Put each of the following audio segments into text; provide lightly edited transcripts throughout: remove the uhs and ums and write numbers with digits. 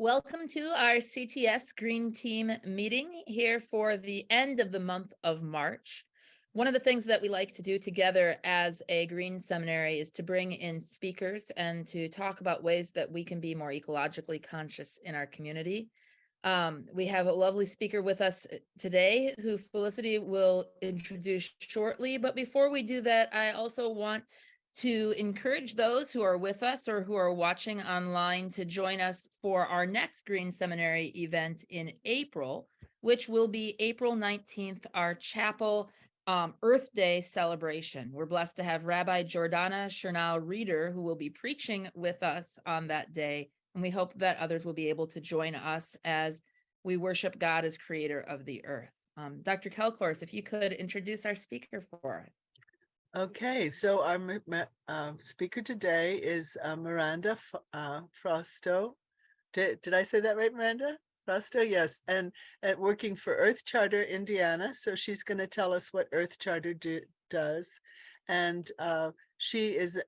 Welcome to our CTS Green Team meeting here for the end of the month of March. One of the things that we like to do together as a Green Seminary is to bring in speakers and to talk about ways that we can be more ecologically conscious in our community. We have a lovely speaker with us today who Felicity will introduce shortly. But before we do that, I also want to encourage those who are with us or who are watching online to join us for our next Green Seminary event in April, which will be April 19th, our chapel Earth Day celebration. We're blessed to have Rabbi Jordana Chernow Reeder, who will be preaching with us on that day. And we hope that others will be able to join us as we worship God as creator of the earth. Dr. Kelcourse, if you could introduce our speaker for us. Okay, so our speaker today is Miranda Frosto. Did I say that right, Miranda? Frosto, yes, and working for Earth Charter Indiana. So she's going to tell us what Earth Charter does. And she is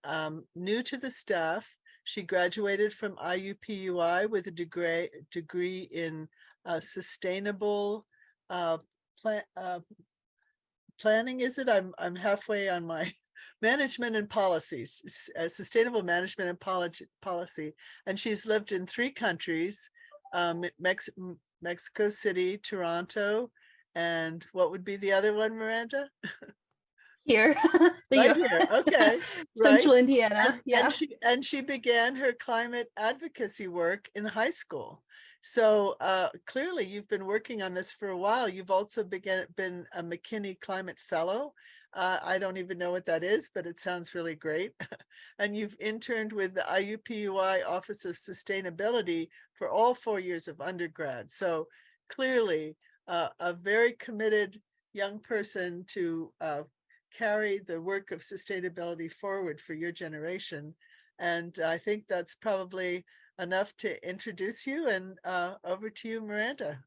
new to the staff. She graduated from IUPUI with a degree in sustainable planning, is it? I'm halfway on my management and policies, sustainable management and policy. And she's lived in 3 countries, Mexico City, Toronto, and what would be the other one, Miranda? Here. Right here. Okay. Central Right. Indiana. And she began her climate advocacy work in high school. So clearly you've been working on this for a while. You've also been a McKinney Climate Fellow. I don't even know what that is, but it sounds really great. And you've interned with the IUPUI Office of Sustainability for all 4 years of undergrad. So clearly a very committed young person to carry the work of sustainability forward for your generation. And I think that's probably enough to introduce you, and over to you, Miranda.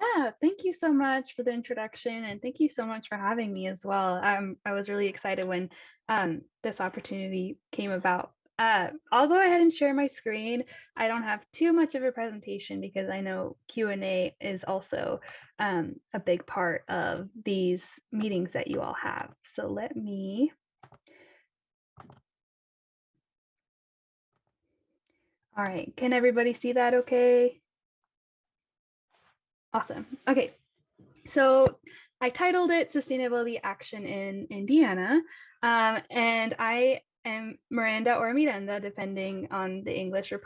Yeah, thank you so much for the introduction, and thank you so much for having me as well. I was really excited when this opportunity came about. I'll go ahead and share my screen. I don't have too much of a presentation because I know Q&A is also a big part of these meetings that you all have. So let me. All right, can everybody see that okay? Awesome. Okay, so I titled it Sustainability Action in Indiana, and I am Miranda or Miranda, depending on the English or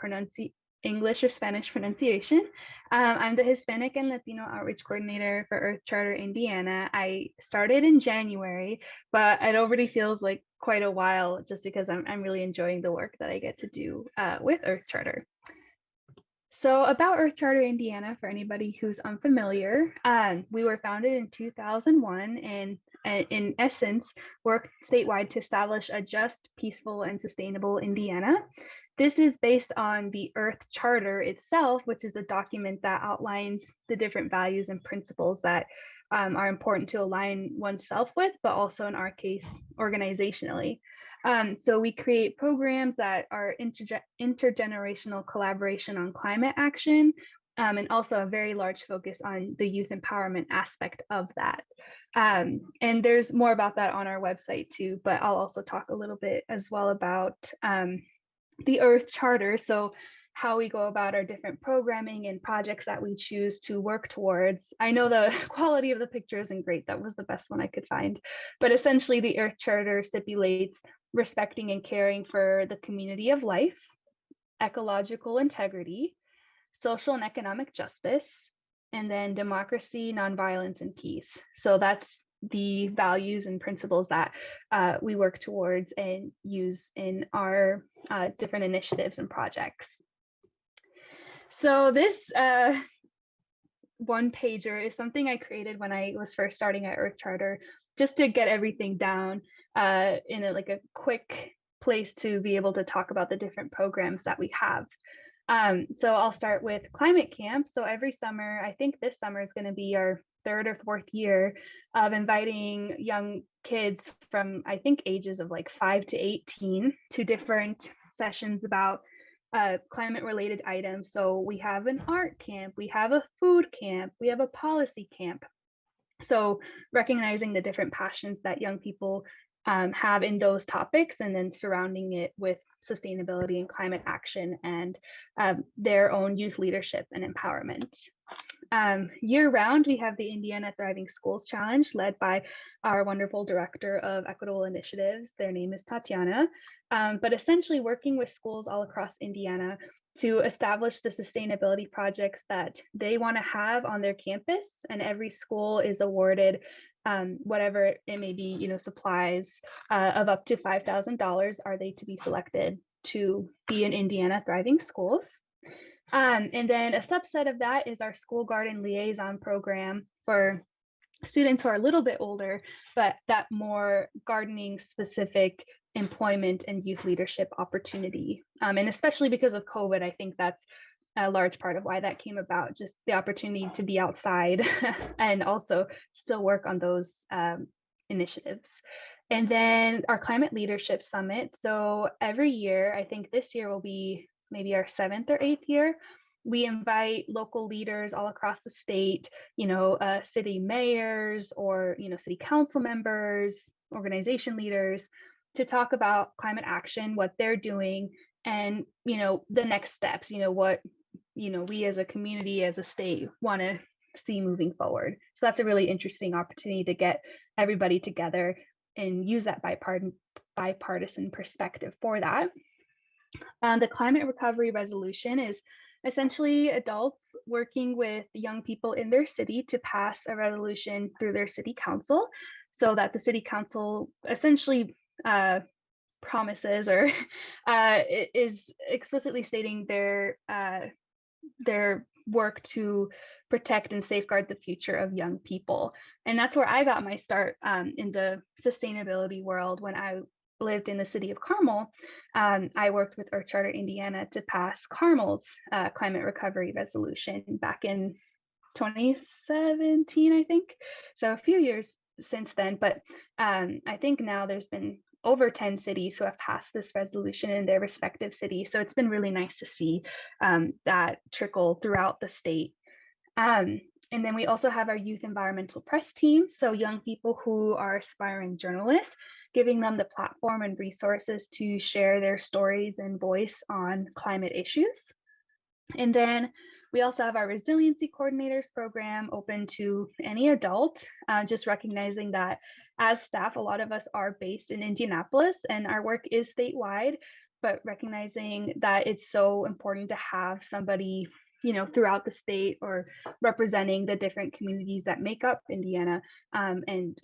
Spanish pronunciation. I'm the Hispanic and Latino Outreach Coordinator for Earth Charter Indiana. I started in January, but it already feels like quite a while just because I'm really enjoying the work that I get to do with Earth Charter. So about Earth Charter Indiana, for anybody who's unfamiliar, we were founded in 2001 and in essence work statewide to establish a just, peaceful, and sustainable Indiana. This is based on the Earth Charter itself, which is a document that outlines the different values and principles that are important to align oneself with, but also in our case, organizationally. So we create programs that are intergenerational collaboration on climate action, and also a very large focus on the youth empowerment aspect of that. And there's more about that on our website too, but I'll also talk a little bit as well about the Earth Charter. So how we go about our different programming and projects that we choose to work towards. I know the quality of the picture isn't great. That was the best one I could find. But essentially, the Earth Charter stipulates respecting and caring for the community of life, ecological integrity, social and economic justice, and then democracy, nonviolence, and peace. So that's the values and principles that we work towards and use in our different initiatives and projects. So this one pager is something I created when I was first starting at Earth Charter, just to get everything down in a quick place to be able to talk about the different programs that we have. So I'll start with climate camp. So every summer, I think this summer is going to be our 3rd or 4th year of inviting young kids from, I think, ages of like 5 to 18 to different sessions about climate related items. So we have an art camp, we have a food camp, we have a policy camp. So recognizing the different passions that young people have in those topics, and then surrounding it with sustainability and climate action and their own youth leadership and empowerment. Year round, we have the Indiana Thriving Schools Challenge led by our wonderful director of equitable initiatives. Their name is Tatiana, but essentially working with schools all across Indiana to establish the sustainability projects that they want to have on their campus. And every school is awarded whatever it may be, supplies of up to $5,000 are they to be selected to be in Indiana Thriving Schools. And then a subset of that is our school garden liaison program for students who are a little bit older, but that more gardening specific employment and youth leadership opportunity. And especially because of COVID, I think that's a large part of why that came about, just the opportunity to be outside and also still work on those initiatives. And then our climate leadership summit. So every year, I think this year will be maybe our 7th or 8th year, we invite local leaders all across the state, city mayors or, city council members, organization leaders, to talk about climate action, what they're doing, and, the next steps, what, we as a community, as a state want to see moving forward. So that's a really interesting opportunity to get everybody together and use that bipartisan perspective for that. The climate recovery resolution is essentially adults working with young people in their city to pass a resolution through their city council, so that the city council essentially promises or is explicitly stating their work to protect and safeguard the future of young people. And that's where I got my start in the sustainability world. When I lived in the city of Carmel, I worked with Earth Charter Indiana to pass Carmel's climate recovery resolution back in 2017, I think. So a few years since then, but I think now there's been over 10 cities who have passed this resolution in their respective cities. So it's been really nice to see that trickle throughout the state. And then we also have our youth environmental press team. So young people who are aspiring journalists, giving them the platform and resources to share their stories and voice on climate issues. And then we also have our resiliency coordinators program open to any adult, just recognizing that as staff, a lot of us are based in Indianapolis and our work is statewide, but recognizing that it's so important to have somebody, throughout the state or representing the different communities that make up Indiana, and,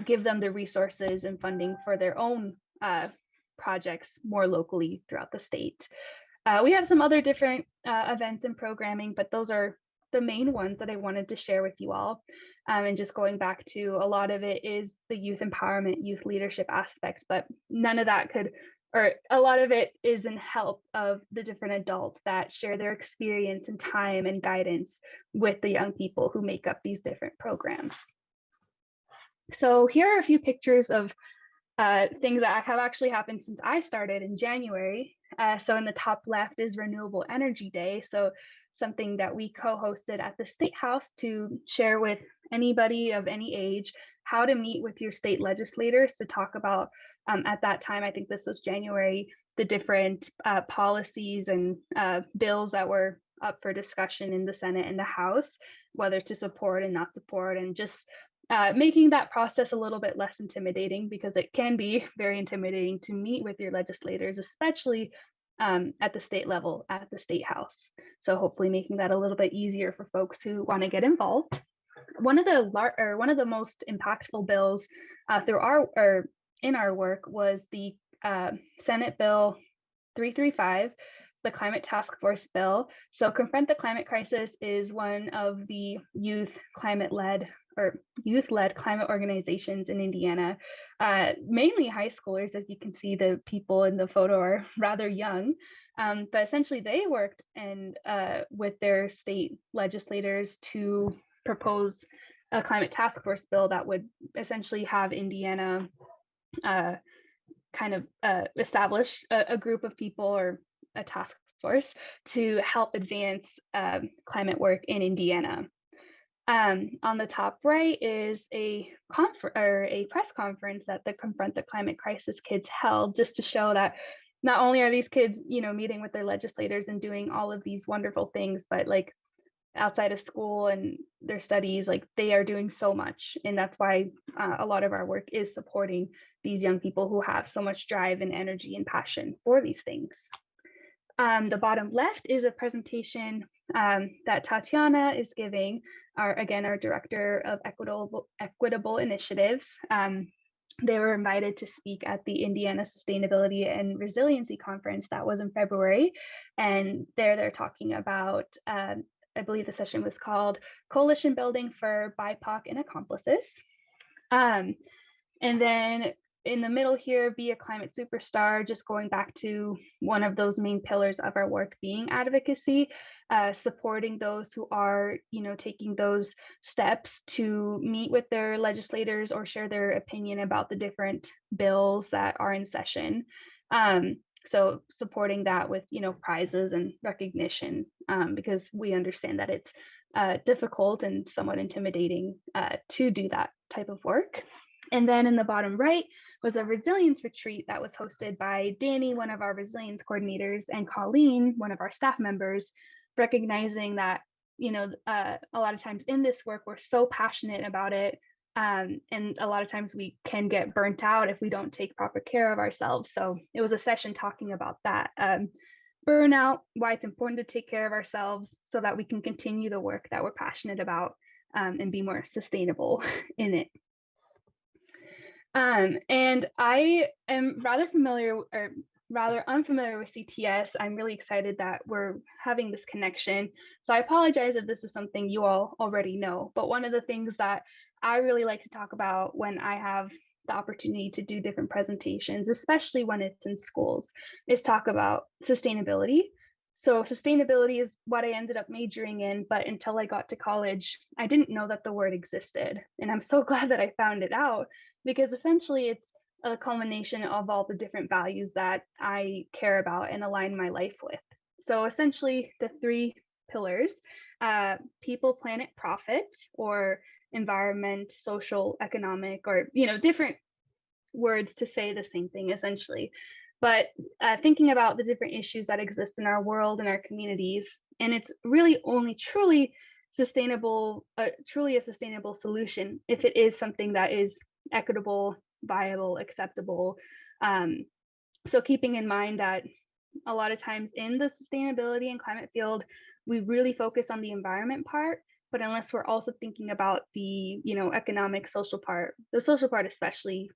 give them the resources and funding for their own projects more locally throughout the state. We have some other different events and programming, but those are the main ones that I wanted to share with you all. And just going back to, a lot of it is the youth empowerment, youth leadership aspect, but none of that a lot of it is in help of the different adults that share their experience and time and guidance with the young people who make up these different programs. So here are a few pictures of things that have actually happened since I started in January. So in the top left is Renewable Energy Day. So something that we co-hosted at the State House to share with anybody of any age how to meet with your state legislators to talk about, at that time, I think this was January, the different policies and bills that were up for discussion in the Senate and the House, whether to support and not support, and just making that process a little bit less intimidating, because it can be very intimidating to meet with your legislators, especially at the state level, at the State House. So hopefully making that a little bit easier for folks who want to get involved. One of the most impactful bills in our work was the Senate Bill 335, the Climate Task Force Bill. So Confront the Climate Crisis is one of the youth-led climate organizations in Indiana, mainly high schoolers. As you can see, the people in the photo are rather young, but essentially they worked with their state legislators to propose a climate task force bill that would essentially have Indiana establish a group of people or a task force to help advance climate work in Indiana. On the top right is a press conference that the Confront the Climate Crisis kids held, just to show that not only are these kids, meeting with their legislators and doing all of these wonderful things, but like outside of school and their studies, like they are doing so much. And that's why a lot of our work is supporting these young people who have so much drive and energy and passion for these things. The bottom left is a presentation that Tatiana is giving, our Director of Equitable Initiatives. They were invited to speak at the Indiana Sustainability and Resiliency Conference that was in February. And they're talking about, I believe the session was called Coalition Building for BIPOC and Accomplices. And then in the middle here, Be a Climate Superstar, just going back to one of those main pillars of our work being advocacy, supporting those who are, taking those steps to meet with their legislators or share their opinion about the different bills that are in session. So supporting that with, prizes and recognition, because we understand that it's difficult and somewhat intimidating to do that type of work. And then in the bottom right was a resilience retreat that was hosted by Danny, one of our resilience coordinators, and Colleen, one of our staff members, recognizing that, a lot of times in this work, we're so passionate about it. And a lot of times we can get burnt out if we don't take proper care of ourselves. So it was a session talking about that. Burnout, why it's important to take care of ourselves so that we can continue the work that we're passionate about and be more sustainable in it. And I am rather unfamiliar with CTS. I'm really excited that we're having this connection. So I apologize if this is something you all already know, but one of the things that I really like to talk about when I have the opportunity to do different presentations, especially when it's in schools, is talk about sustainability. So sustainability is what I ended up majoring in, but until I got to college, I didn't know that the word existed. And I'm so glad that I found it out, because essentially it's a culmination of all the different values that I care about and align my life with. So essentially the three pillars, people, planet, profit, or environment, social, economic, or, different words to say the same thing essentially. But thinking about the different issues that exist in our world and our communities, and it's really only truly sustainable, truly a sustainable solution if it is something that is equitable, viable, acceptable. So keeping in mind that a lot of times in the sustainability and climate field, we really focus on the environment part, but unless we're also thinking about the, economic, social part, the social part especially,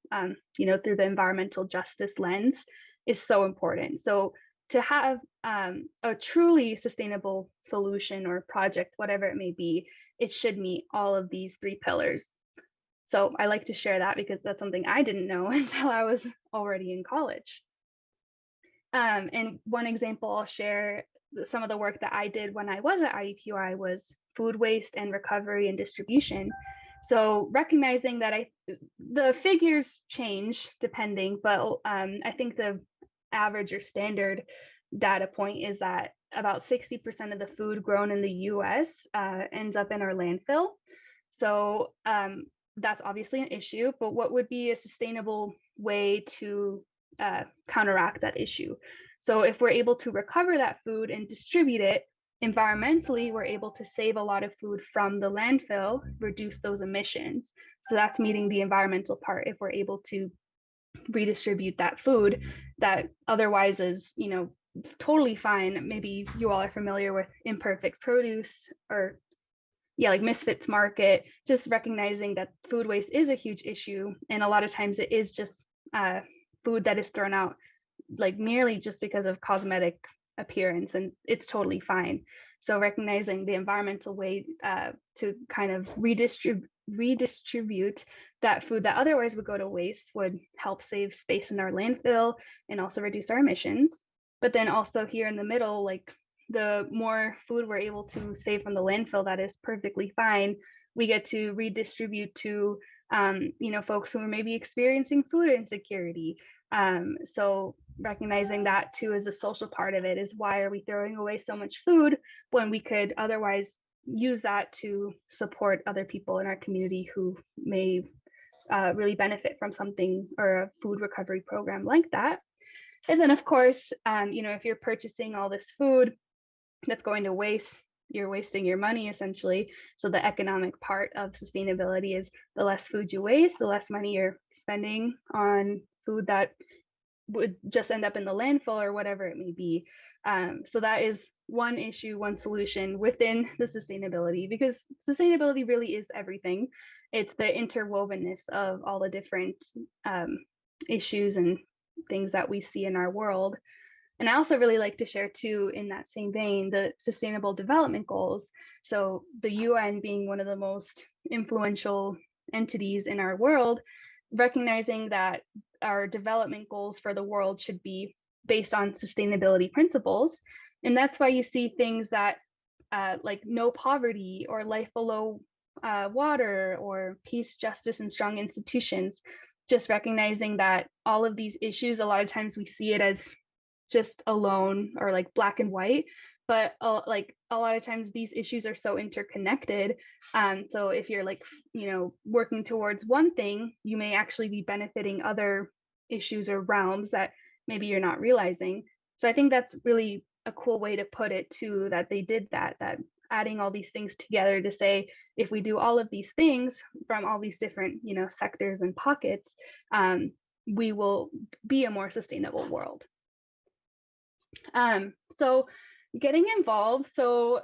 through the environmental justice lens, is so important. So to have a truly sustainable solution or project, whatever it may be, it should meet all of these three pillars. So I like to share that because that's something I didn't know until I was already in college. And one example I'll share, some of the work that I did when I was at IUPUI was food waste and recovery and distribution. So recognizing that the figures change depending, but I think the average or standard data point is that about 60% of the food grown in the US ends up in our landfill. So that's obviously an issue, but what would be a sustainable way to counteract that issue? So if we're able to recover that food and distribute it, environmentally, we're able to save a lot of food from the landfill, reduce those emissions. So that's meeting the environmental part if we're able to redistribute that food that otherwise is, totally fine. Maybe you all are familiar with imperfect produce, or like Misfits Market, just recognizing that food waste is a huge issue. And a lot of times it is just food that is thrown out like merely just because of cosmetic appearance, and it's totally fine. So recognizing the environmental way to kind of redistribute that food that otherwise would go to waste would help save space in our landfill and also reduce our emissions. But then also here in the middle, like the more food we're able to save from the landfill, that is perfectly fine. We get to redistribute to folks who are maybe experiencing food insecurity. So recognizing that too as a social part of it is, why are we throwing away so much food when we could otherwise use that to support other people in our community who may really benefit from something or a food recovery program like that. And then of course, if you're purchasing all this food that's going to waste, you're wasting your money essentially. So the economic part of sustainability is the less food you waste, the less money you're spending on food that would just end up in the landfill or whatever it may be. So that is one issue, one solution within the sustainability, because sustainability really is everything. It's the interwovenness of all the different issues and things that we see in our world. And I also really like to share too, in that same vein, the Sustainable Development Goals. So the UN being one of the most influential entities in our world, recognizing that our development goals for the world should be based on sustainability principles. And that's why you see things that like no poverty or life below water or peace, justice, and strong institutions, just recognizing that all of these issues, a lot of times we see it as just alone or like black and white, but like a lot of times these issues are so interconnected. So if you're like working towards one thing, you may actually be benefiting other issues or realms that maybe you're not realizing. So I think that's really a cool way to put it too, that they did that adding all these things together to say, if we do all of these things from all these different sectors and pockets, we will be a more sustainable world. So getting involved. So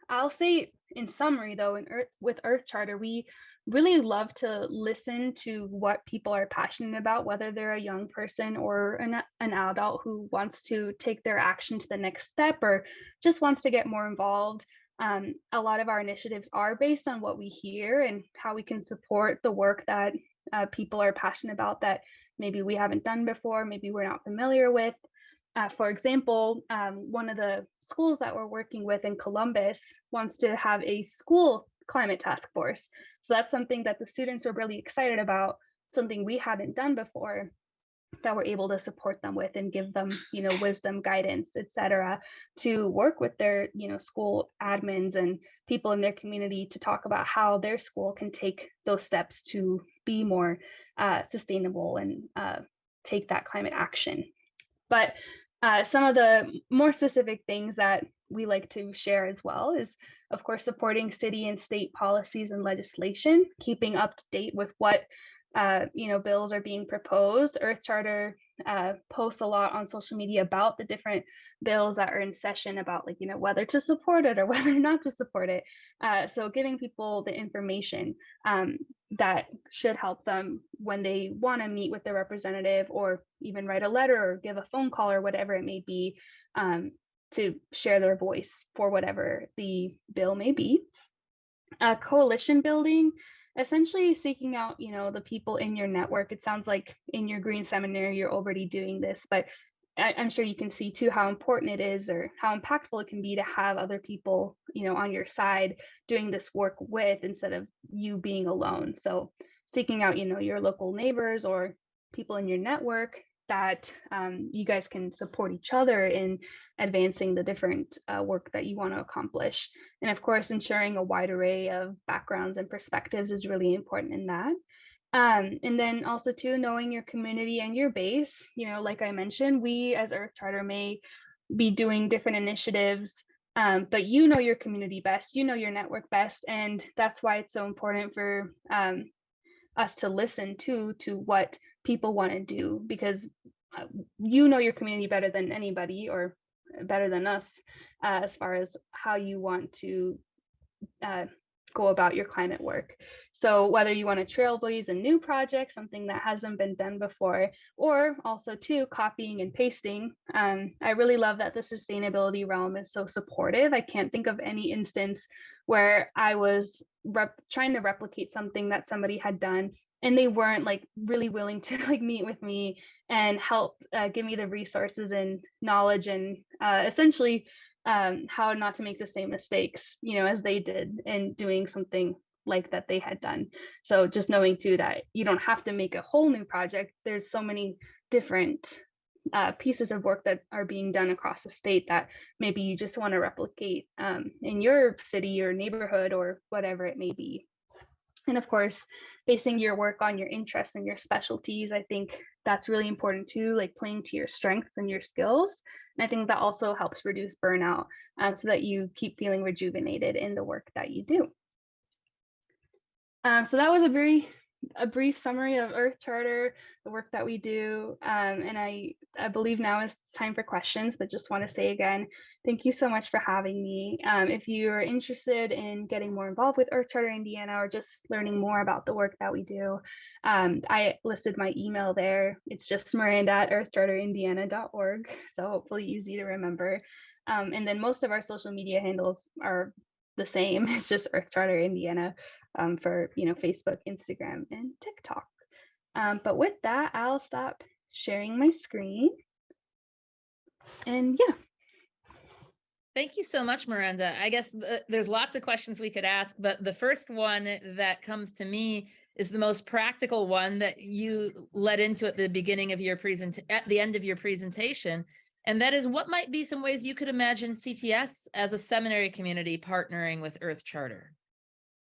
I'll say in summary though, with Earth Charter, we really love to listen to what people are passionate about, whether they're a young person or an adult who wants to take their action to the next step or just wants to get more involved. A lot of our initiatives are based on what we hear and how we can support the work that people are passionate about that maybe we haven't done before, maybe we're not familiar with. For example, one of the schools that we're working with in Columbus wants to have a school climate task force. So that's something that the students are really excited about, something we hadn't done before, that we're able to support them with and give them, wisdom, guidance, etc., to work with their, school admins and people in their community to talk about how their school can take those steps to be more sustainable and take that climate action. But some of the more specific things that we like to share as well is, of course, supporting city and state policies and legislation, keeping up to date with what bills are being proposed. Earth Charter posts a lot on social media about the different bills that are in session, about whether to support it or whether not to support it. So giving people the information that should help them when they want to meet with their representative or even write a letter or give a phone call or whatever it may be, to share their voice for whatever the bill may be. Coalition building, essentially seeking out, the people in your network. It sounds like in your Green Seminary, you're already doing this, but I'm sure you can see too how important it is or how impactful it can be to have other people, on your side doing this work with, instead of you being alone. So seeking out, your local neighbors or people in your network that you guys can support each other in advancing the different work that you want to accomplish. And of course, ensuring a wide array of backgrounds and perspectives is really important in that. And then also too, knowing your community and your base. Like I mentioned, we as Earth Charter may be doing different initiatives, but your community best, your network best. And that's why it's so important for us to listen to what people want to do, because your community better than anybody, or better than us, as far as how you want to go about your climate work. So whether you want to trailblaze a new project, something that hasn't been done before, or also too copying and pasting. I really love that the sustainability realm is so supportive. I can't think of any instance where I was trying to replicate something that somebody had done and they weren't really willing to meet with me and help give me the resources and knowledge and essentially how not to make the same mistakes, as they did in doing something like that they had done. So just knowing too that you don't have to make a whole new project. There's so many different pieces of work that are being done across the state that maybe you just want to replicate in your city or neighborhood or whatever it may be. And of course, basing your work on your interests and your specialties, I think that's really important too, like playing to your strengths and your skills. And I think that also helps reduce burnout so that you keep feeling rejuvenated in the work that you do. So that was a brief summary of Earth Charter, the work that we do. And I believe now is time for questions, but just want to say again, thank you so much for having me. If you're interested in getting more involved with Earth Charter Indiana or just learning more about the work that we do, I listed my email there. It's just miranda@earthcharterindiana.org. So hopefully easy to remember. And then most of our social media handles are the same. It's just Earth Charter Indiana for Facebook, Instagram, and TikTok. But with that, I'll stop sharing my screen. And yeah. Thank you so much, Miranda. I guess there's lots of questions we could ask, but the first one that comes to me is the most practical one that you led into at the beginning of your at the end of your presentation. And that is, what might be some ways you could imagine CTS as a seminary community partnering with Earth Charter?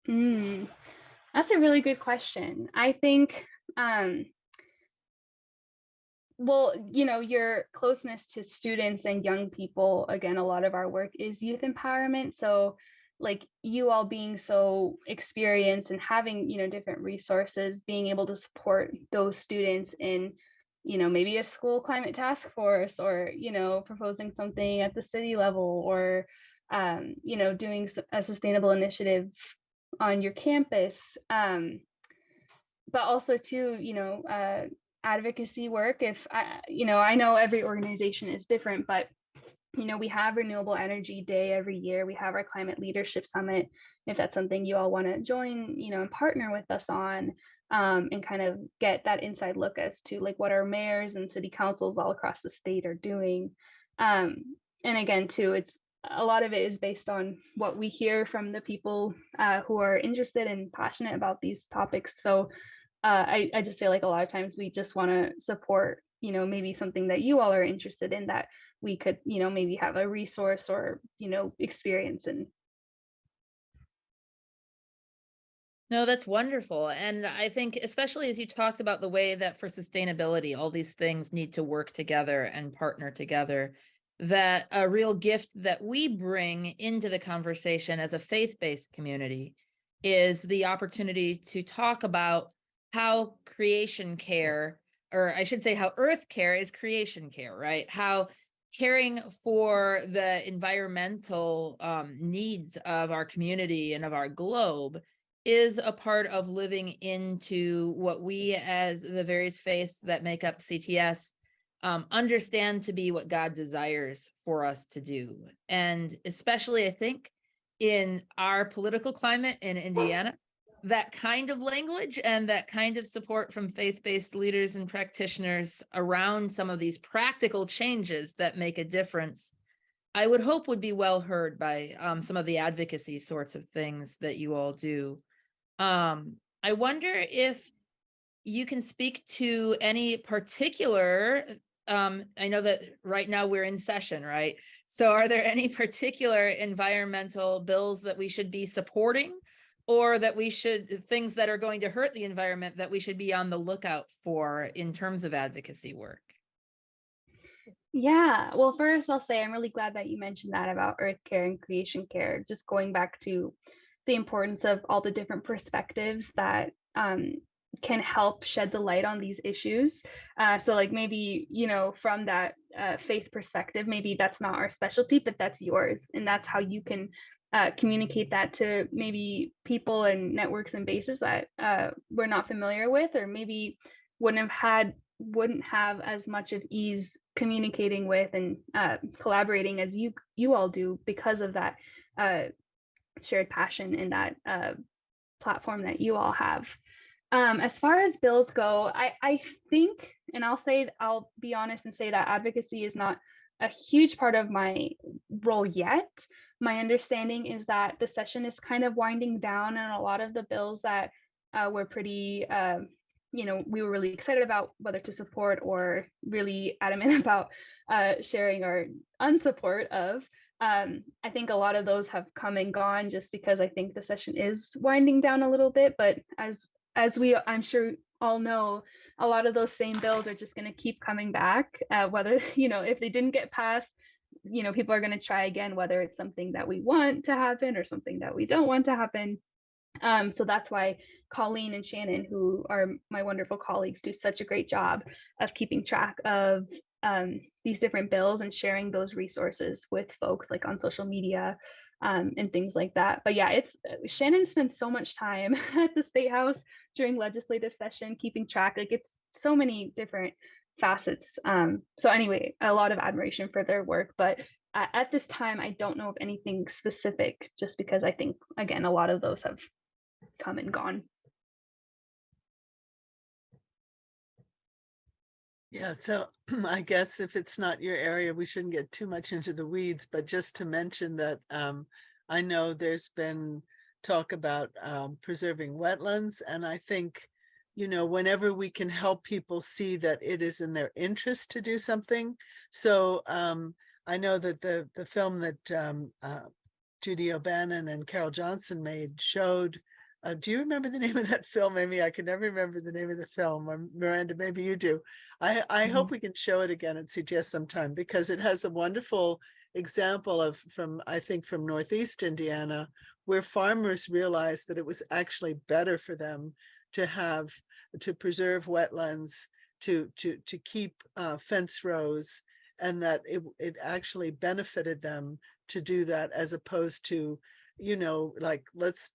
That's a really good question. I think, well, your closeness to students and young people, again, a lot of our work is youth empowerment. So like you all being so experienced and having, different resources, being able to support those students in, maybe a school climate task force or, proposing something at the city level or, doing a sustainable initiative on your campus. But also too, advocacy work. If I know every organization is different, but we have Renewable Energy Day every year. We have our Climate Leadership Summit. If that's something you all want to join, and partner with us on, and kind of get that inside look as to like what our mayors and city councils all across the state are doing. And again, too, it's a lot of it is based on what we hear from the people who are interested and passionate about these topics. So I just feel like a lot of times we just want to support, maybe something that you all are interested in that we could, maybe have a resource or, experience in. No, that's wonderful. And I think, especially as you talked about the way that for sustainability, all these things need to work together and partner together, that a real gift that we bring into the conversation as a faith-based community is the opportunity to talk about how creation care, or I should say how earth care is creation care, right? How caring for the environmental needs of our community and of our globe is a part of living into what we, as the various faiths that make up CTS, understand to be what God desires for us to do. And especially, I think, in our political climate in Indiana, that kind of language and that kind of support from faith-based leaders and practitioners around some of these practical changes that make a difference, I would hope would be well heard by some of the advocacy sorts of things that you all do. I wonder if you can speak to any particular, I know that right now we're in session, right? So are there any particular environmental bills that we should be supporting, or that we should, things that are going to hurt the environment that we should be on the lookout for in terms of advocacy work? Yeah, well, first I'll say I'm really glad that you mentioned that about earth care and creation care, just going back to the importance of all the different perspectives that can help shed the light on these issues. So like maybe, from that faith perspective, maybe that's not our specialty, but that's yours. And that's how you can communicate that to maybe people and networks and bases that we're not familiar with, or maybe wouldn't have as much of ease communicating with and collaborating as you all do because of that shared passion and that platform that you all have. As far as bills go, I think, and I'll be honest and say that advocacy is not a huge part of my role yet. My understanding is that the session is kind of winding down, and a lot of the bills that were pretty we were really excited about whether to support or really adamant about sharing our unsupport of. I think a lot of those have come and gone just because I think the session is winding down a little bit. But as we, I'm sure, all know, a lot of those same bills are just going to keep coming back. Whether if they didn't get passed, people are going to try again, whether it's something that we want to happen or something that we don't want to happen. So that's why Colleen and Shannon, who are my wonderful colleagues, do such a great job of keeping track of these different bills and sharing those resources with folks like on social media and things like that. But yeah, it's Shannon spends so much time at the State House during legislative session, keeping track. Like it's so many different facets. So anyway, a lot of admiration for their work, but at this time, I don't know of anything specific, just because I think, again, a lot of those have come and gone. Yeah, so I guess if it's not your area, we shouldn't get too much into the weeds, but just to mention that I know there's been talk about preserving wetlands, and I think, whenever we can help people see that it is in their interest to do something. So I know that the film that Judy O'Bannon and Carol Johnson made showed, do you remember the name of that film, Amy? I can never remember the name of the film. Or Miranda, maybe you do. I hope we can show it again at CTS sometime, because it has a wonderful example of I think from Northeast Indiana, where farmers realized that it was actually better for them to preserve wetlands, to keep fence rows, and that it actually benefited them to do that, as opposed to, like, let's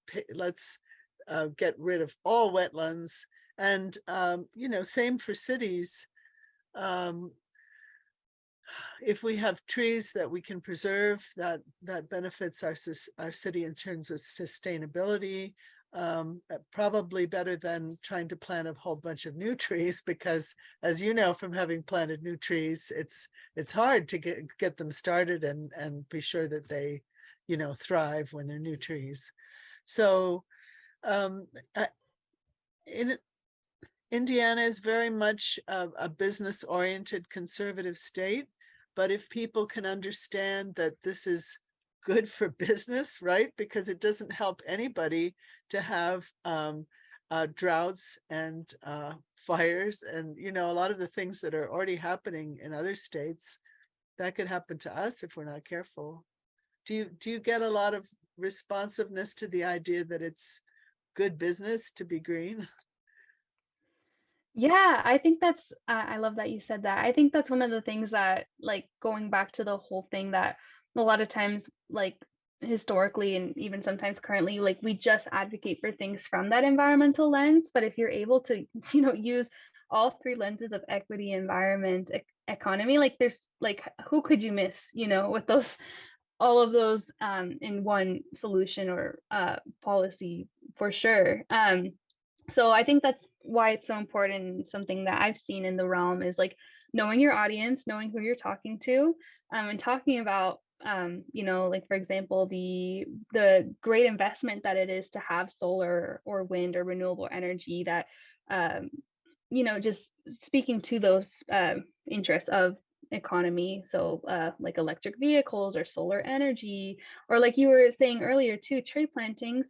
get rid of all wetlands. And same for cities. If we have trees that we can preserve, that benefits our city in terms of sustainability. Probably better than trying to plant a whole bunch of new trees, because, as you know from having planted new trees, it's hard to get them started and be sure that they thrive when they're new trees. So Indiana is very much a business-oriented conservative state, but if people can understand that this is good for business, right? Because it doesn't help anybody to have droughts and fires, and a lot of the things that are already happening in other states, that could happen to us if we're not careful. Do you get a lot of responsiveness to the idea that it's good business to be green? Yeah, I think that's, I love that you said that. I think that's one of the things that, like, going back to the whole thing that a lot of times, like, historically and even sometimes currently, like, we just advocate for things from that environmental lens. But if you're able to, use all three lenses of equity, environment, economy, like, there's, like, who could you miss, with those, all of those in one solution or policy for sure. So I think that's why it's so important. Something that I've seen in the realm is, like, knowing your audience, knowing who you're talking to, and talking about, like, for example, the great investment that it is to have solar or wind or renewable energy, that just speaking to those interests of economy. So like electric vehicles or solar energy, or like you were saying earlier too, tree plantings.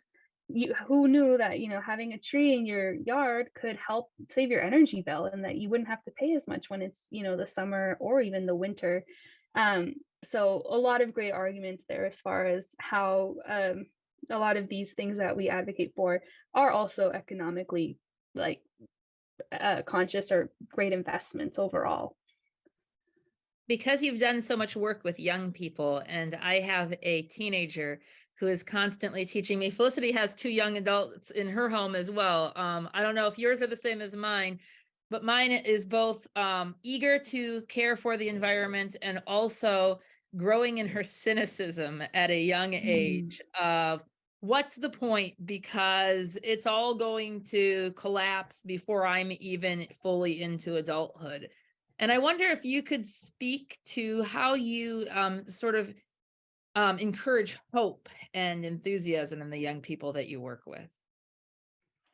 Who knew that having a tree in your yard could help save your energy bill, and that you wouldn't have to pay as much when it's the summer or even the winter. So a lot of great arguments there as far as how a lot of these things that we advocate for are also economically, like, conscious or great investments overall. Because you've done so much work with young people, and I have a teenager who is constantly teaching me. Felicity has two young adults in her home as well. I don't know if yours are the same as mine, but mine is both eager to care for the environment and also growing in her cynicism at a young age of what's the point, because it's all going to collapse before I'm even fully into adulthood. And I wonder if you could speak to how you sort of encourage hope and enthusiasm in the young people that you work with.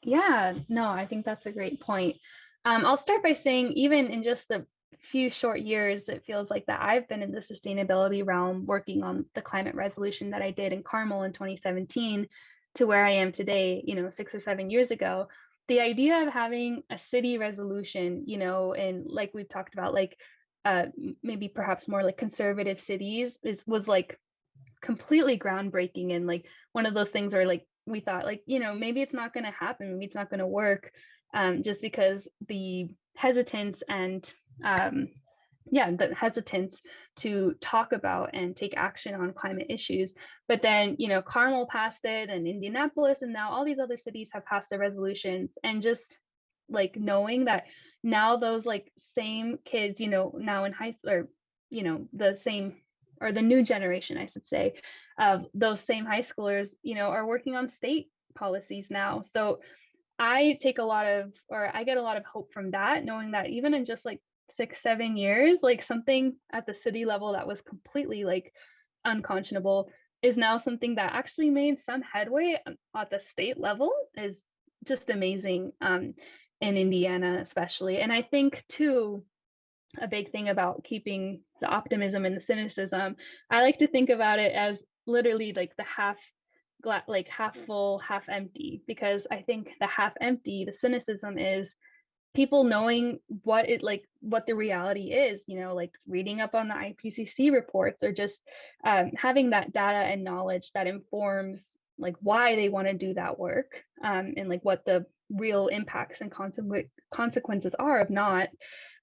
Yeah, no, I think that's a great point. I'll start by saying, even in just the few short years, it feels like that I've been in the sustainability realm working on the climate resolution that I did in Carmel in 2017 to where I am today, 6 or 7 years ago. The idea of having a city resolution, and like we've talked about, like maybe perhaps more like conservative cities was like completely groundbreaking, and like one of those things where like we thought like maybe it's not going to happen, maybe it's not going to work, just because the hesitance and um, yeah, the hesitance to talk about and take action on climate issues. But then Carmel passed it, and Indianapolis, and now all these other cities have passed the resolutions, and just like knowing that now those like same kids now in high school, or the same, or the new generation, I should say, of those same high schoolers, are working on state policies now. So I take a lot of, or I get a lot of hope from that, knowing that even in just like 6, 7 years, like something at the city level that was completely like unconscionable is now something that actually made some headway at the state level, is just amazing, in Indiana, especially. And I think too, a big thing about keeping the optimism and the cynicism, I like to think about it as literally like the like half full, half empty, because I think the half empty, the cynicism is people knowing what the reality is, like reading up on the IPCC reports, or just having that data and knowledge that informs like why they want to do that work, and like what the real impacts and consequences are of not.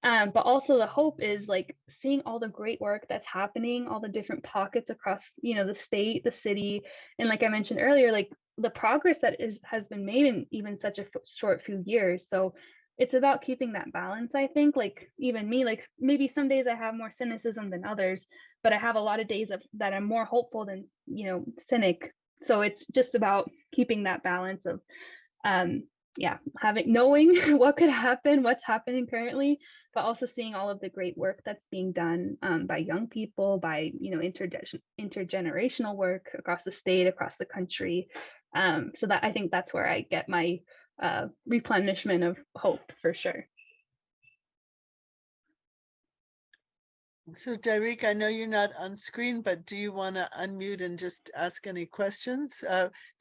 But also the hope is like seeing all the great work that's happening, all the different pockets across, the state, the city, and like I mentioned earlier, like the progress that has been made in even such a short few years. So it's about keeping that balance, I think. Like even me, like maybe some days I have more cynicism than others, but I have a lot of days that I'm more hopeful than cynic. So it's just about keeping that balance of um yeah, knowing what could happen, what's happening currently, but also seeing all of the great work that's being done, by young people, by intergenerational work across the state, across the country. So that, I think that's where I get my replenishment of hope, for sure. So Dairik, I know you're not on screen, but do you want to unmute and just ask any questions?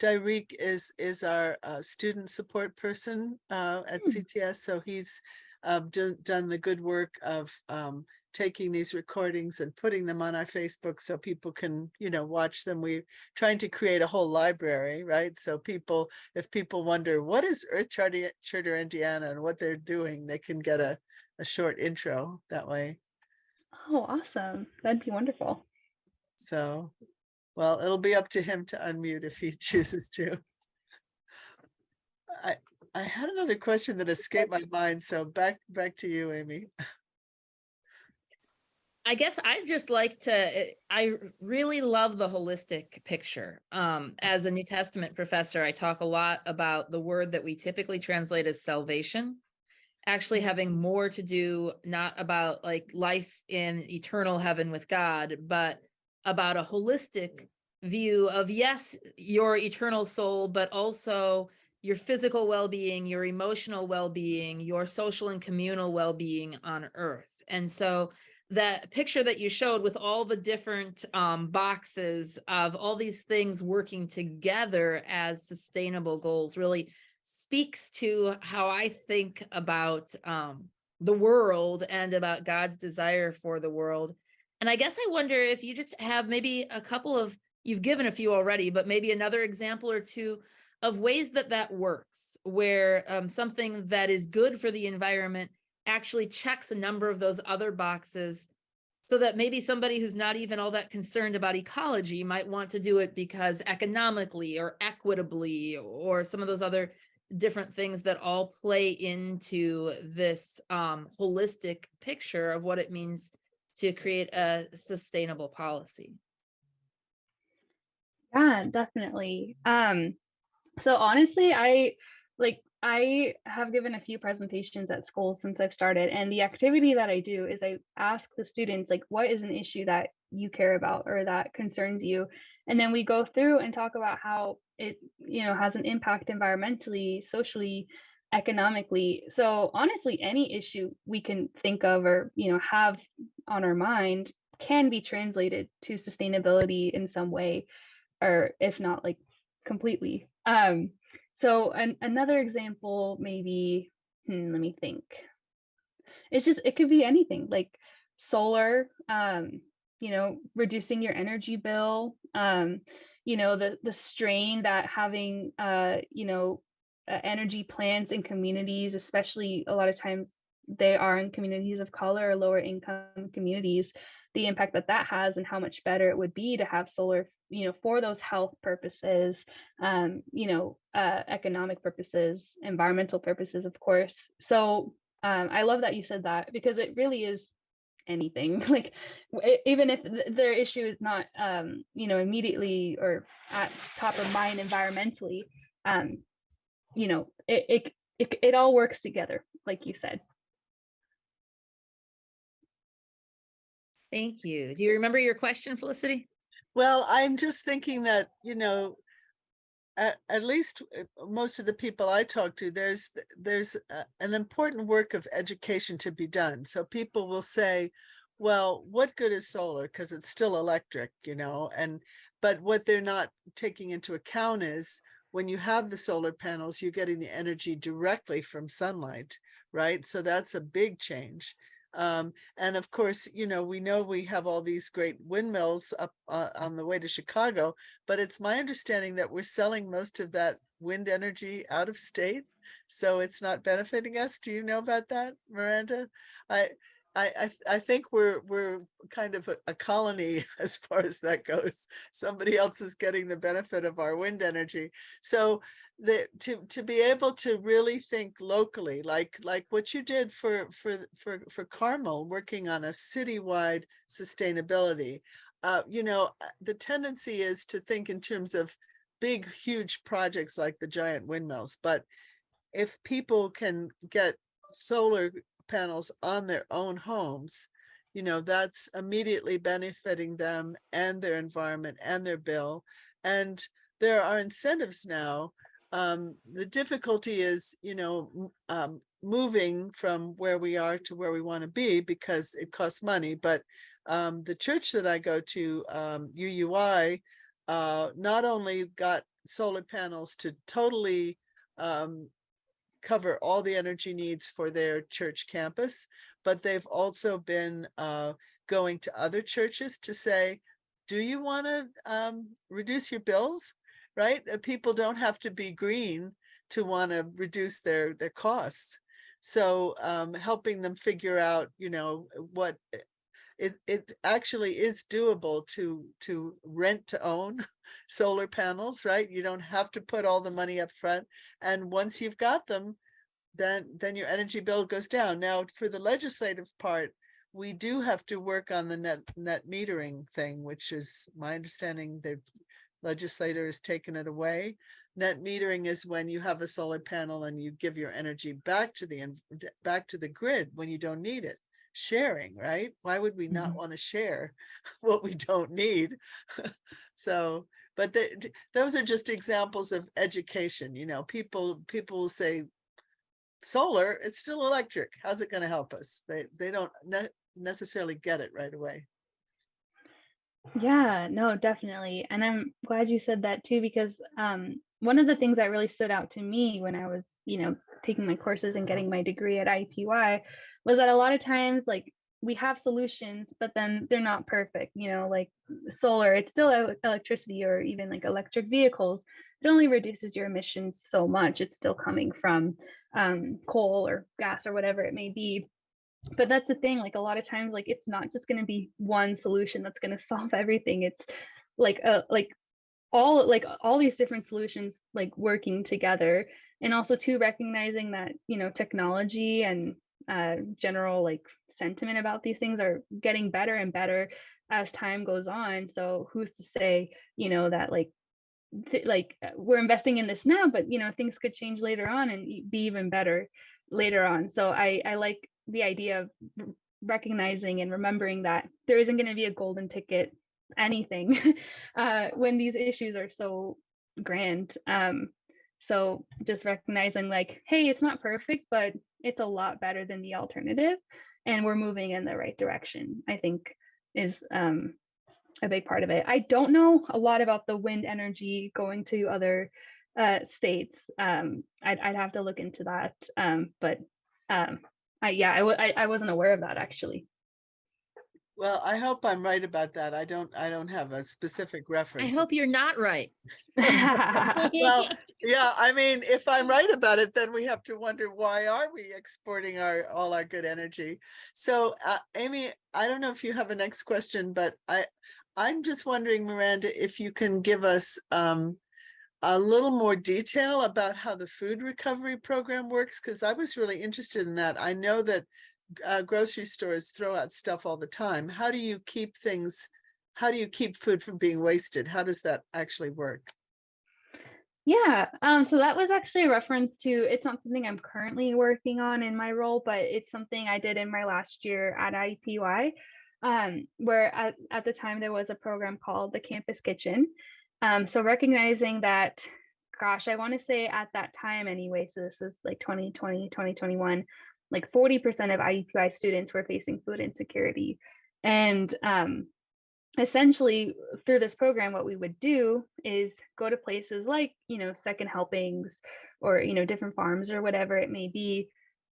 Dairik is our student support person at CTS, so he's done the good work of taking these recordings and putting them on our Facebook so people can, watch them. We're trying to create a whole library, right? So if people wonder what is Earth Charter Indiana and what they're doing, they can get a short intro that way. Oh, awesome. That'd be wonderful. So, well, it'll be up to him to unmute if he chooses to. I had another question that escaped my mind, so back to you, Amy. I guess I just like to, I really love the holistic picture. As a New Testament professor, I talk a lot about the word that we typically translate as salvation, actually having more to do not about like life in eternal heaven with God, but about a holistic view of, yes, your eternal soul, but also your physical well-being, your emotional well-being, your social and communal well-being on earth. And so that picture that you showed with all the different boxes of all these things working together as sustainable goals really speaks to how I think about the world and about God's desire for the world. And I guess I wonder if you just have maybe a couple of, you've given a few already, but maybe another example or two of ways that that works, where something that is good for the environment actually checks a number of those other boxes, so that maybe somebody who's not even all that concerned about ecology might want to do it because economically or equitably or some of those other different things that all play into this holistic picture of what it means to create a sustainable policy. Yeah, definitely. So honestly, I have given a few presentations at schools since I've started, and the activity that I do is I ask the students like, what is an issue that you care about or that concerns you. And then we go through and talk about how it, has an impact environmentally, socially, economically. So honestly, any issue we can think of or, have on our mind can be translated to sustainability in some way, or if not like completely. So another example, maybe, let me think. It could be anything like solar, reducing your energy bill, the strain that having, energy plans in communities, especially a lot of times they are in communities of color or lower income communities, the impact that that has and how much better it would be to have solar, for those health purposes, economic purposes, environmental purposes, of course. So I love that you said that because it really is anything. Like even if their issue is not, immediately or at top of mind environmentally, um, it all works together, like you said. Thank you. Do you remember your question, Felicity? Well, I'm just thinking that, at least most of the people I talk to, there's an important work of education to be done. So people will say, well, what good is solar? Because it's still electric, but what they're not taking into account is when you have the solar panels, you're getting the energy directly from sunlight, right? So that's a big change. And of course, we know we have all these great windmills up on the way to Chicago, but it's my understanding that we're selling most of that wind energy out of state, so it's not benefiting us. Do you know about that, Miranda? I I think we're kind of a colony as far as that goes. Somebody else is getting the benefit of our wind energy. So to be able to really think locally, like what you did for Carmel, working on a citywide sustainability, the tendency is to think in terms of big, huge projects like the giant windmills. But if people can get solar panels on their own homes, that's immediately benefiting them and their environment and their bill. And there are incentives now. The difficulty is, moving from where we are to where we want to be because it costs money. But the church that I go to, UUI, not only got solar panels to totally cover all the energy needs for their church campus, but they've also been going to other churches to say, do you want to reduce your bills? Right? People don't have to be green to want to reduce their costs. So helping them figure out, what it actually is doable to rent to own solar panels, right? You don't have to put all the money up front. And once you've got them, then your energy bill goes down. Now, for the legislative part, we do have to work on the net metering thing, which is my understanding the legislator has taken it away. Net metering is when you have a solar panel and you give your energy back to the grid when you don't need it. Sharing, right? Why would we not want to share what we don't need? So, but those are just examples of education. People will say, solar, it's still electric. How's it going to help us? They don't necessarily get it right away. Yeah, no, definitely. And I'm glad you said that too, because one of the things that really stood out to me when I was, taking my courses and getting my degree at IPY was that a lot of times, like, we have solutions, but then they're not perfect, like solar, it's still electricity, or even like electric vehicles. It only reduces your emissions so much. It's still coming from coal or gas or whatever it may be. But that's the thing, like a lot of times, like it's not just going to be one solution that's going to solve everything. It's like all these different solutions like working together, and also too recognizing that technology and general like sentiment about these things are getting better and better as time goes on. So who's to say that we're investing in this now, but things could change later on and be even better later on. So I like the idea of recognizing and remembering that there isn't going to be a golden ticket anything when these issues are so grand. So just recognizing like, hey, it's not perfect, but it's a lot better than the alternative, and we're moving in the right direction, I think is a big part of it. I don't know a lot about the wind energy going to other states. I'd have to look into that. But I wasn't aware of that actually. Well, I hope I'm right about that. I don't have a specific I reference. hope you're not right. Well, yeah, I mean, if I'm right about it, then we have to wonder, why are we exporting all our good energy? So, Amy, I don't know if you have a next question, but I'm just wondering, Miranda, if you can give us a little more detail about how the food recovery program works, because I was really interested in that. I know that grocery stores throw out stuff all the time. How do you keep food from being wasted? How does that actually work? Yeah, so that was actually a reference to, it's not something I'm currently working on in my role, but it's something I did in my last year at IPY, where at the time there was a program called the Campus Kitchen. So recognizing that, gosh, I want to say at that time anyway, so this was like 2020, 2021, like 40% of IUPI students were facing food insecurity. And essentially through this program, what we would do is go to places like, Second Helpings or, different farms or whatever it may be,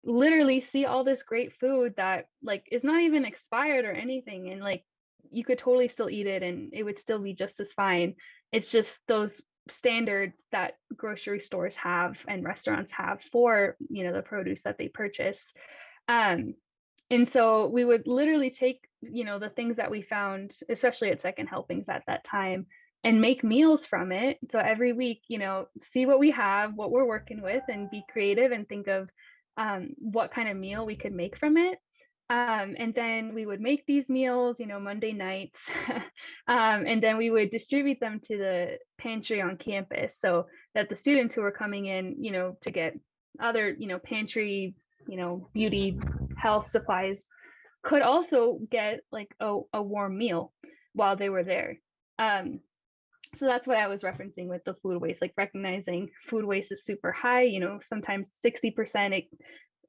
literally see all this great food that like is not even expired or anything. And like, you could totally still eat it and it would still be just as fine. It's just those standards that grocery stores have and restaurants have for, the produce that they purchase. Um, and so we would literally take, the things that we found, especially at Second Helpings at that time, and make meals from it. So every week, see what we have, what we're working with, and be creative and think of what kind of meal we could make from it. And then we would make these meals, Monday nights, and then we would distribute them to the pantry on campus so that the students who were coming in, to get other, pantry, beauty, health supplies could also get like a warm meal while they were there. So that's what I was referencing with the food waste, like recognizing food waste is super high, sometimes 60%.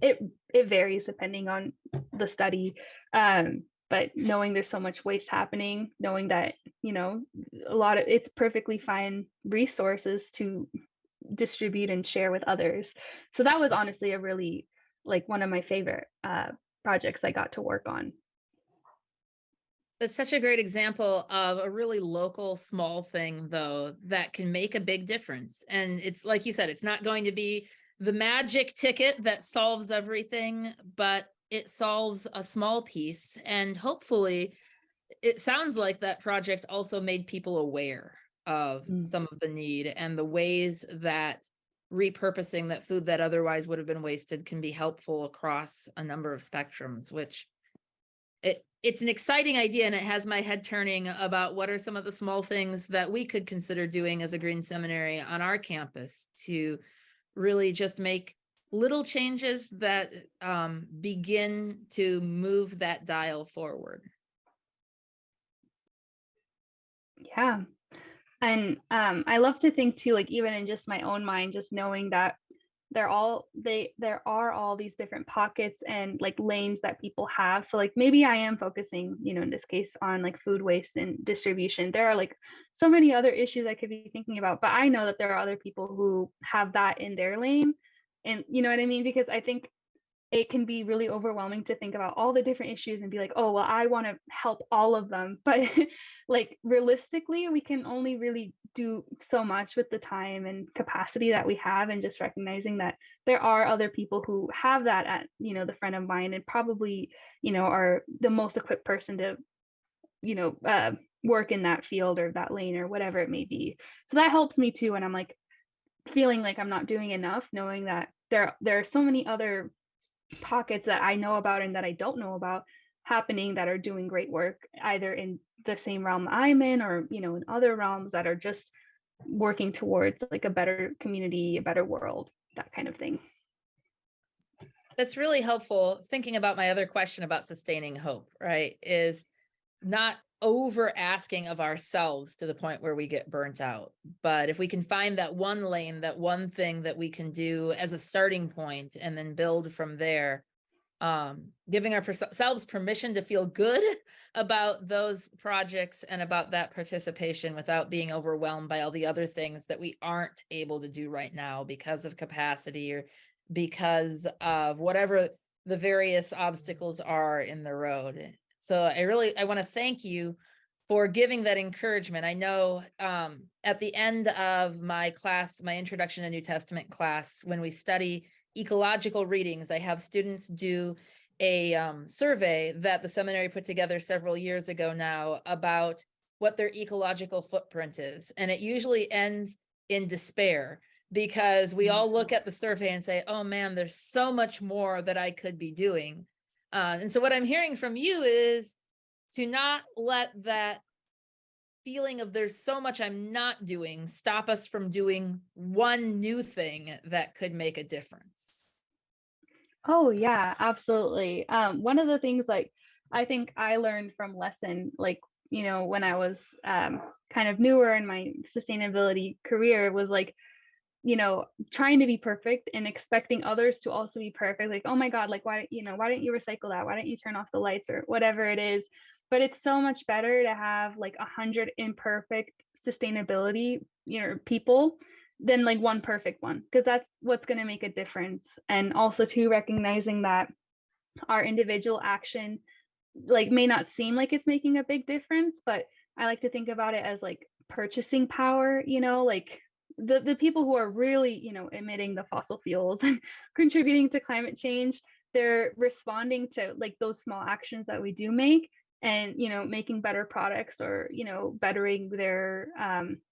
It varies depending on the study. But knowing there's so much waste happening, knowing that, a lot of it's perfectly fine resources to distribute and share with others. So that was honestly a really like one of my favorite projects I got to work on. That's such a great example of a really local small thing, though, that can make a big difference. And it's like you said, it's not going to be the magic ticket that solves everything, but it solves a small piece. And hopefully, it sounds like that project also made people aware of some of the need and the ways that repurposing that food that otherwise would have been wasted can be helpful across a number of spectrums, which it's an exciting idea, and it has my head turning about what are some of the small things that we could consider doing as a Green Seminary on our campus to really just make little changes that begin to move that dial forward. Yeah. And I love to think too, like even in just my own mind, just knowing that there are all these different pockets and like lanes that people have. So like maybe I am focusing, in this case on like food waste and distribution. There are like so many other issues I could be thinking about, but I know that there are other people who have that in their lane. And you know what I mean? Because I think it can be really overwhelming to think about all the different issues and be like, oh, well, I want to help all of them. But like realistically, we can only really do so much with the time and capacity that we have, and just recognizing that there are other people who have that at, the front of mind and probably, are the most equipped person to, work in that field or that lane or whatever it may be. So that helps me too. And I'm like feeling like I'm not doing enough, knowing that there are so many other pockets that I know about and that I don't know about happening that are doing great work either in the same realm I'm in or in other realms that are just working towards like a better community, a better world, that kind of thing. that's really helpful. Thinking about my other question about sustaining hope, right? Is not over asking of ourselves to the point where we get burnt out. But if we can find that one lane, that one thing that we can do as a starting point and then build from there, giving ourselves permission to feel good about those projects and about that participation without being overwhelmed by all the other things that we aren't able to do right now because of capacity or because of whatever the various obstacles are in the road. So I want to thank you for giving that encouragement. I know at the end of my class, my Introduction to New Testament class, when we study ecological readings, I have students do a survey that the seminary put together several years ago now about what their ecological footprint is. And it usually ends in despair because we all look at the survey and say, oh man, there's so much more that I could be doing. And so what I'm hearing from you is to not let that feeling of there's so much I'm not doing stop us from doing one new thing that could make a difference. Oh yeah, absolutely. One of the things like I think I learned from lesson, like, when I was kind of newer in my sustainability career was like, trying to be perfect and expecting others to also be perfect. Like, oh my God, like why don't you recycle that? Why don't you turn off the lights or whatever it is? But it's so much better to have like 100 imperfect sustainability, people than like one perfect one, because that's what's going to make a difference. And also too, recognizing that our individual action like may not seem like it's making a big difference, but I like to think about it as like purchasing power, like the people who are really, emitting the fossil fuels and contributing to climate change, they're responding to like those small actions that we do make, and making better products or bettering their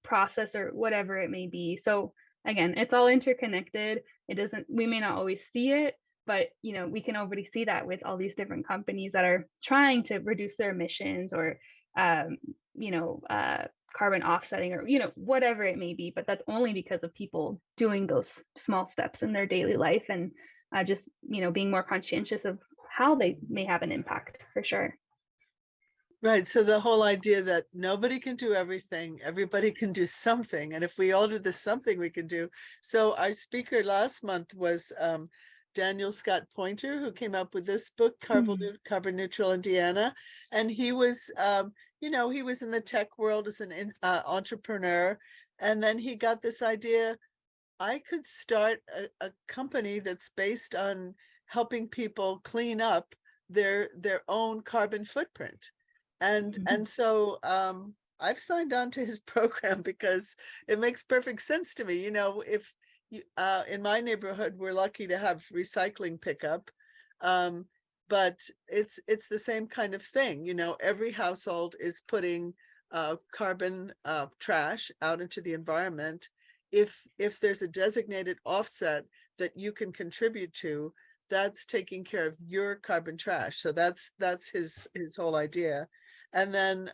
process or whatever it may be. So again, it's all interconnected. We may not always see it, but we can already see that with all these different companies that are trying to reduce their emissions or um, carbon offsetting or whatever it may be. But that's only because of people doing those small steps in their daily life, and just being more conscientious of how they may have an impact, for sure. Right. So the whole idea that nobody can do everything, everybody can do something. And if we all do the something we can do. So our speaker last month was Daniel Scott Pointer, who came up with this book, Carbon Neutral Indiana. And he was, he was in the tech world as an entrepreneur. And then he got this idea, I could start a company that's based on helping people clean up their own carbon footprint. And so I've signed on to his program because it makes perfect sense to me. If you, in my neighborhood, we're lucky to have recycling pickup, but it's the same kind of thing. Every household is putting carbon trash out into the environment. If there's a designated offset that you can contribute to, that's taking care of your carbon trash. So that's his whole idea. And then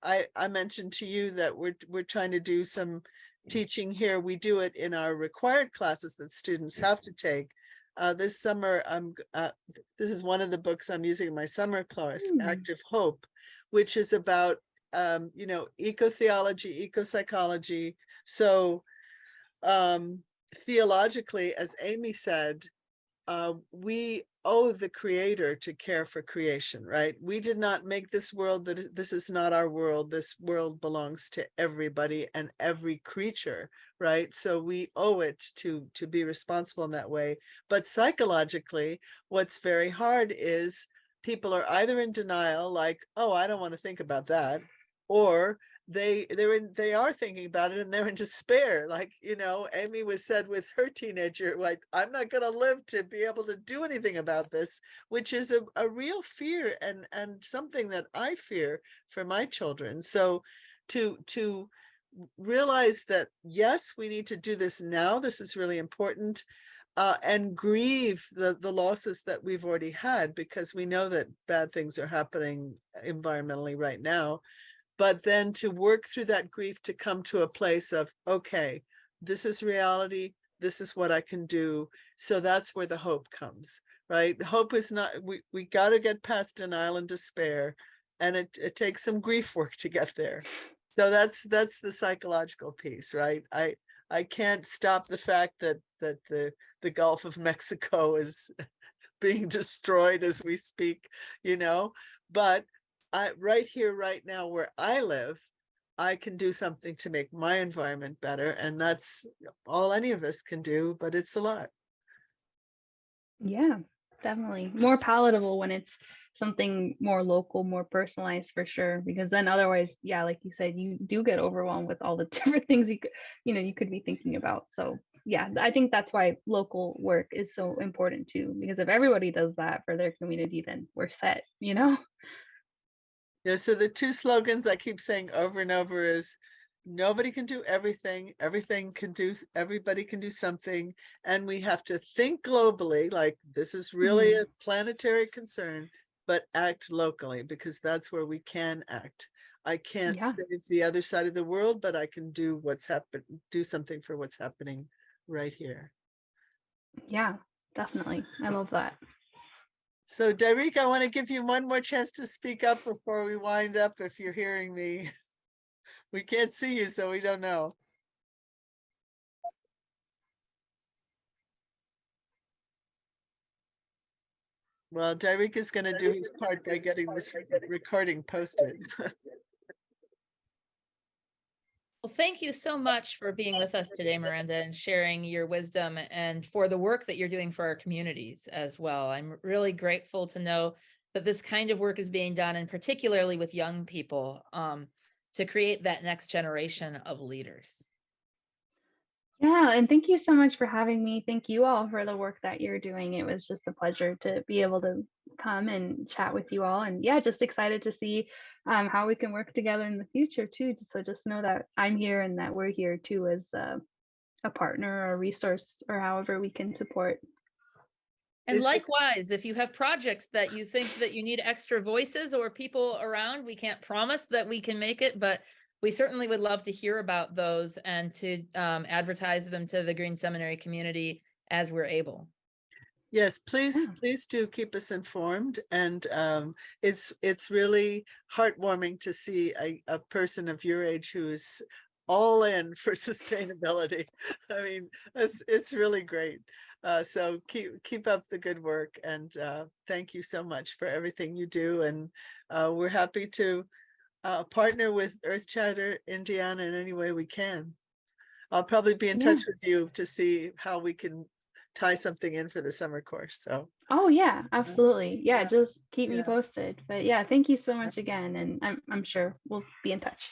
I mentioned to you that we're trying to do some teaching here. We do it in our required classes that students have to take. This summer, this is one of the books I'm using in my summer class, Active Hope, which is about eco-theology, eco-psychology. So theologically, as Amy said, we owe the creator to care for creation, right? We did not make this world. This is not our world. This world belongs to everybody and every creature, right? So we owe it to be responsible in that way. But psychologically, what's very hard is people are either in denial, like, oh, I don't want to think about that, or they are thinking about it and they're in despair. Like, Amy was said with her teenager, like, I'm not going to live to be able to do anything about this, which is a real fear and something that I fear for my children. So to realize that, yes, we need to do this now. This is really important. And grieve the losses that we've already had, because we know that bad things are happening environmentally right now. But then to work through that grief to come to a place of, okay, this is reality. This is what I can do. So that's where the hope comes. right? Hope is not, we got to get past denial and despair, and it takes some grief work to get there. So that's the psychological piece, right? I can't stop the fact that the Gulf of Mexico is being destroyed as we speak, but right here, right now, where I live, I can do something to make my environment better, and that's all any of us can do, but it's a lot. Yeah, definitely. More palatable when it's something more local, more personalized for sure. Because then otherwise, yeah, like you said, you do get overwhelmed with all the different things you could be thinking about. So yeah, I think that's why local work is so important too. Because if everybody does that for their community, then we're set. Yeah, so the two slogans I keep saying over and over is nobody can do everything, everybody can do something, and we have to think globally, like this is really Mhm. a planetary concern, but act locally, because that's where we can act. I can't Yeah, save the other side of the world, but I can do do something for what's happening right here. yeah, definitely. I love that. So, Derek, I want to give you one more chance to speak up before we wind up if you're hearing me. We can't see you, so we don't know. Well, Derek is going to do his part by getting this recording posted. Well, thank you so much for being with us today, Miranda, and sharing your wisdom and for the work that you're doing for our communities as well. I'm really grateful to know that this kind of work is being done, and particularly with young people, to create that next generation of leaders. Yeah, and thank you so much for having me. Thank you all for the work that you're doing. It was just a pleasure to be able to come and chat with you all. And yeah, just excited to see how we can work together in the future too. So just know that I'm here and that we're here too as a partner or a resource or however we can support. And likewise, if you have projects that you think that you need extra voices or people around, we can't promise that we can make it, but we certainly would love to hear about those and to advertise them to the Green Seminary community as we're able. Yes, Yeah. please do keep us informed. And it's really heartwarming to see a person of your age who is all in for sustainability. I mean, it's really great. So keep up the good work, and thank you so much for everything you do. And we're happy to partner with Earth Chatter Indiana in any way we can. I'll probably be in Yeah. touch with you to see how we can tie something in for the summer course. So Oh yeah, absolutely. Yeah, yeah, just keep me yeah. posted. But yeah, thank you so much again. And I'm sure we'll be in touch.